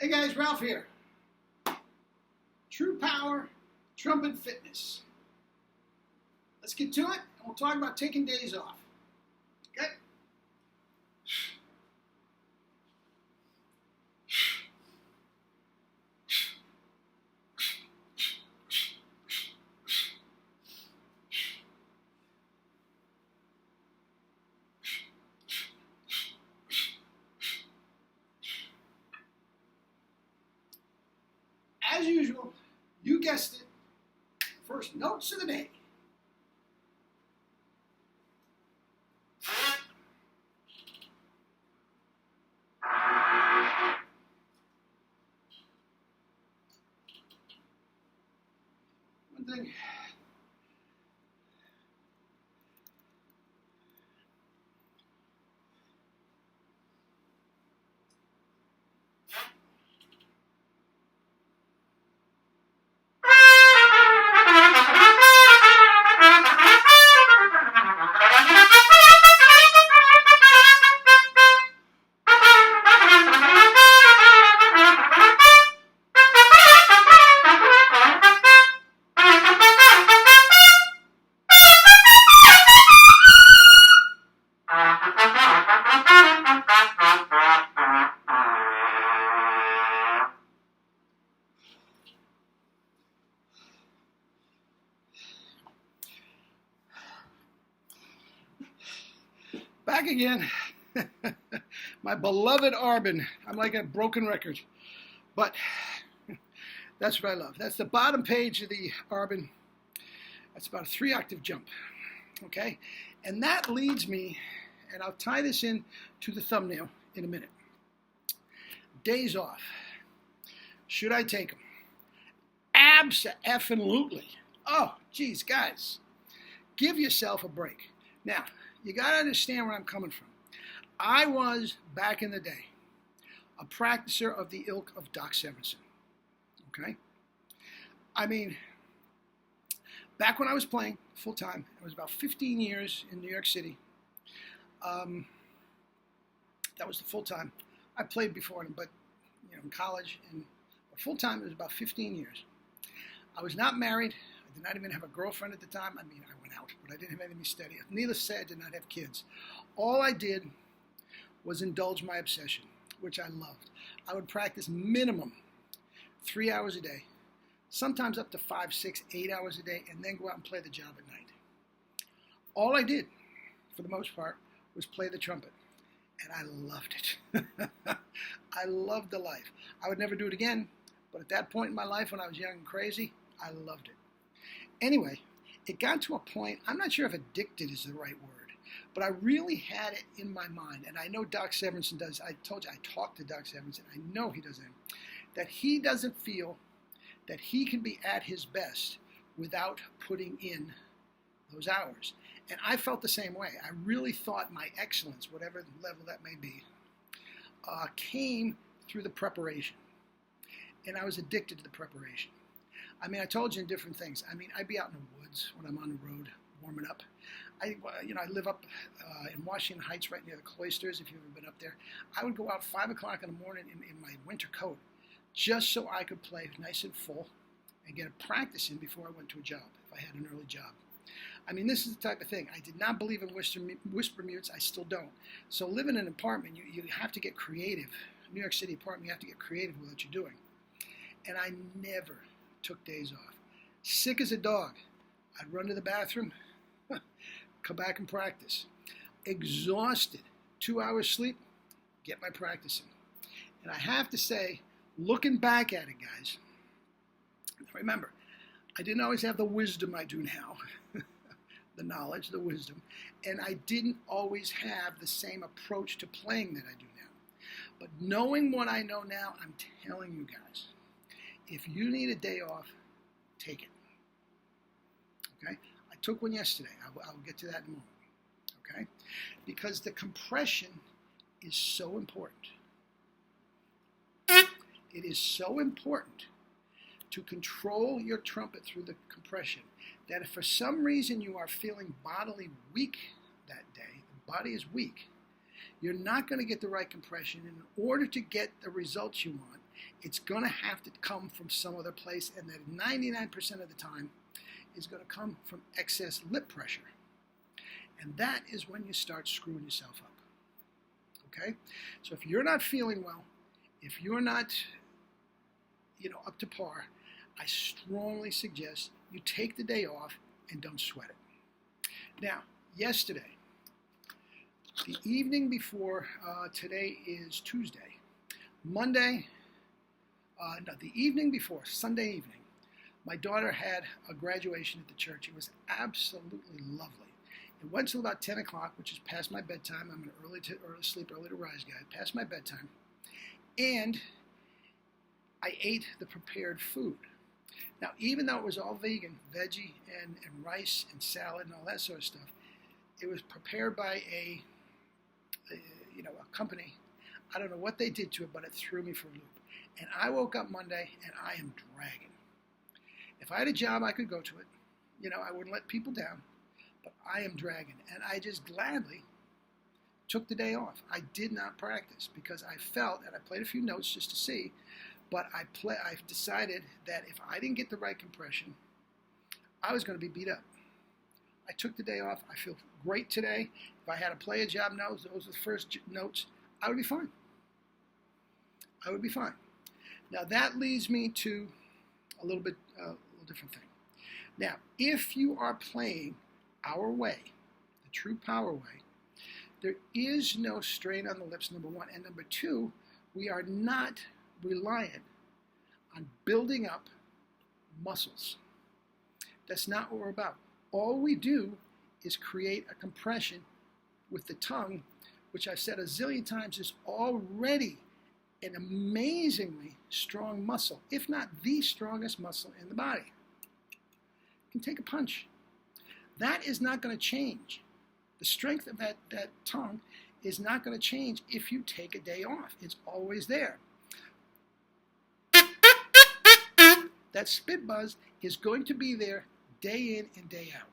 Hey guys, Ralph here. True Power Trumpet Fitness. Let's get to it, and we'll talk about taking days off. Okay? As usual, you guessed it, first notes of the day. One thing. Back again. My beloved Arbin. I'm like a broken record. But that's what I love. That's the bottom page of the Arbin. That's about a 3-octave jump. Okay? And that leads me, and I'll tie this in to the thumbnail in a minute. Days off. Should I take them? Abso-effing-lutely. Oh, geez, guys. Give yourself a break. Now, you got to understand where I'm coming from. I was, back in the day, a practicer of the ilk of Doc Severinsen. Okay? I mean, back when I was playing full-time, it was about 15 years in New York City. That was the full-time. I played before, but in college, and full-time it was about 15 years. I was not married. I did not even have a girlfriend at the time. I mean, I went out, but I didn't have anything steady. Needless to say, I did not have kids. All I did was indulge my obsession, which I loved. I would practice minimum 3 hours a day, sometimes up to 5, 6, 8 hours a day, and then go out and play the job at night. All I did, for the most part, was play the trumpet, and I loved it. I loved the life. I would never do it again, but at that point in my life when I was young and crazy, I loved it. Anyway, it got to a point, I'm not sure if addicted is the right word, but I really had it in my mind, and I know Doc Severinsen does. I told you, I talked to Doc Severinsen. I know he doesn't, that he doesn't feel that he can be at his best without putting in those hours. And I felt the same way. I really thought my excellence, whatever level that may be, came through the preparation. And I was addicted to the preparation. I mean, I told you in different things. I mean, I'd be out in the woods when I'm on the road warming up. I live up in Washington Heights right near the Cloisters, if you've ever been up there. I would go out 5 o'clock in the morning in my winter coat just so I could play nice and full and get a practice in before I went to a job, if I had an early job. I mean, this is the type of thing. I did not believe in whisper mutes. I still don't. So living in an apartment, you have to get creative. New York City apartment, you have to get creative with what you're doing. And I never took days off. Sick as a dog. I'd run to the bathroom, come back and practice. Exhausted. 2 hours sleep, get my practice in. And I have to say, looking back at it, guys, remember, I didn't always have the wisdom I do now. The knowledge, the wisdom. And I didn't always have the same approach to playing that I do now. But knowing what I know now, I'm telling you guys, if you need a day off, take it. Okay? I took one yesterday. I'll get to that in a moment. Okay? Because the compression is so important. It is so important to control your trumpet through the compression that if for some reason you are feeling bodily weak that day, the body is weak, you're not going to get the right compression. In order to get the results you want, it's going to have to come from some other place, and that 99% of the time is going to come from excess lip pressure. And that is when you start screwing yourself up. Okay? So if you're not feeling well, if you're not, up to par, I strongly suggest you take the day off and don't sweat it. Now, yesterday, the evening before, today is Tuesday, the evening before, Sunday evening, my daughter had a graduation at the church. It was absolutely lovely. It went till about 10 o'clock, which is past my bedtime. I'm an early sleep, early to rise guy, past my bedtime. And I ate the prepared food. Now, even though it was all vegan, veggie and rice and salad and all that sort of stuff, it was prepared by a company. I don't know what they did to it, but it threw me for a loop. And I woke up Monday and I am dragging. If I had a job, I could go to it. I wouldn't let people down, but I am dragging. And I just gladly took the day off. I did not practice because I felt, and I played a few notes just to see, but I've decided that if I didn't get the right compression, I was going to be beat up. I took the day off. I feel great today. If I had to play a job notes, those were the first notes, I would be fine. I would be fine. Now that leads me to a little different thing. Now, if you are playing our way, the true power way, there is no strain on the lips, number one. And number two, we are not reliant on building up muscles. That's not what we're about. All we do is create a compression with the tongue, which I've said a zillion times is already an amazingly strong muscle, if not the strongest muscle in the body. You can take a punch. That is not going to change. The strength of that tongue is not going to change if you take a day off. It's always there. That spit buzz is going to be there day in and day out.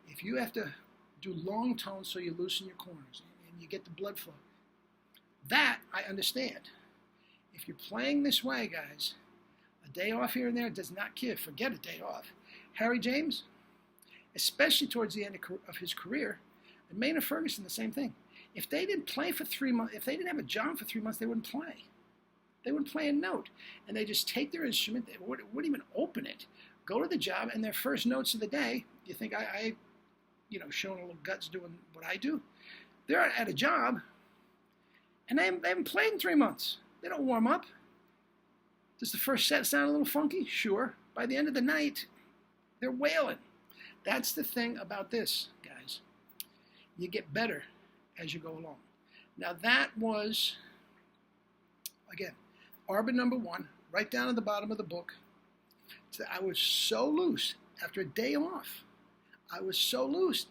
If you have to do long tones so you loosen your corners and you get the blood flow, that I understand. If you're playing this way, guys, a day off here and there does not kill. Forget a day off. Harry James, especially towards the end of his career, and Maynard Ferguson, the same thing. If they didn't play for 3 months, if they didn't have a job for 3 months, they wouldn't play. They wouldn't play a note. And they just take their instrument, they wouldn't even open it, go to the job, and their first notes of the day, you think I showing a little guts doing what I do? They're at a job, and they haven't played in 3 months. They don't warm up. Does the first set sound a little funky? Sure. By the end of the night, they're wailing. That's the thing about this, guys. You get better as you go along. Now that was, again, Arbor number 1, right down at the bottom of the book. So I was so loose after a day off. I was so loose.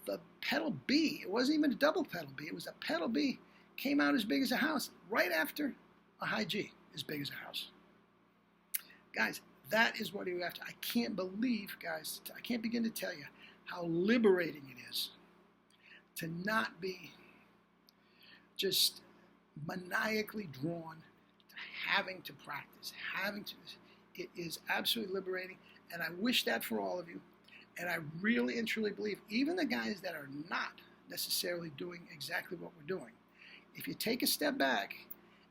The pedal B, it wasn't even a double pedal B, it was a pedal B, came out as big as a house right after a high G, as big as a house. Guys, that is what you have to. I can't believe, guys, I can't begin to tell you how liberating it is to not be just maniacally drawn to having to practice, it is absolutely liberating, and I wish that for all of you. And I really and truly believe, even the guys that are not necessarily doing exactly what we're doing, if you take a step back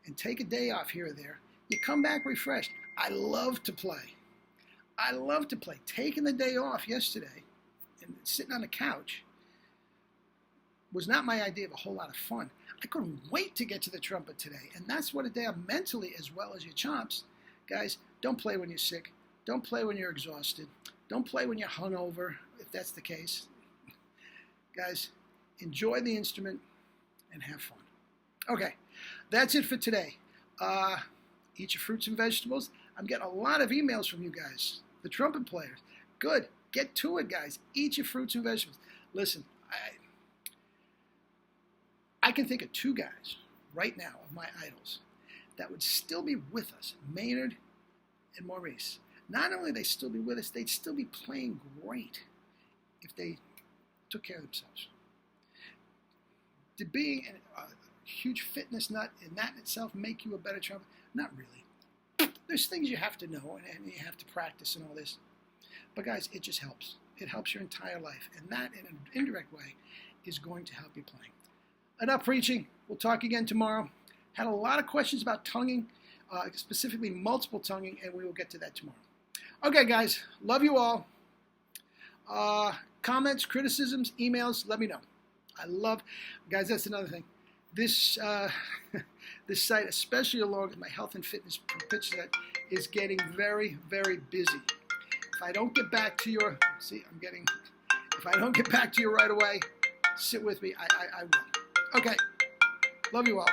and take a day off here or there, you come back refreshed. I love to play. I love to play. Taking the day off yesterday and sitting on the couch was not my idea of a whole lot of fun. I couldn't wait to get to the trumpet today. And that's what a day of mentally as well as your chops. Guys, don't play when you're sick. Don't play when you're exhausted. Don't play when you're hungover, if that's the case. Guys, enjoy the instrument and have fun. Okay, that's it for today. Eat your fruits and vegetables. I'm getting a lot of emails from you guys, the trumpet players. Good. Get to it, guys. Eat your fruits and vegetables. Listen, I can think of 2 guys right now of my idols that would still be with us, Maynard and Maurice. Not only would they still be with us, they'd still be playing great if they took care of themselves. Did being a huge fitness nut in that in itself make you a better trumpet? Not really. There's things you have to know and you have to practice and all this. But guys, it just helps. It helps your entire life. And that, in an indirect way, is going to help you playing. Enough preaching. We'll talk again tomorrow. Had a lot of questions about tonguing, specifically multiple tonguing, and we will get to that tomorrow. Okay, guys. Love you all. Comments, criticisms, emails, let me know. I love, guys, that's another thing. This this site, especially along with my health and fitness pitch set, is getting very, very busy. If I don't get back to your, if I don't get back to you right away, sit with me. I will. Okay. Love you all.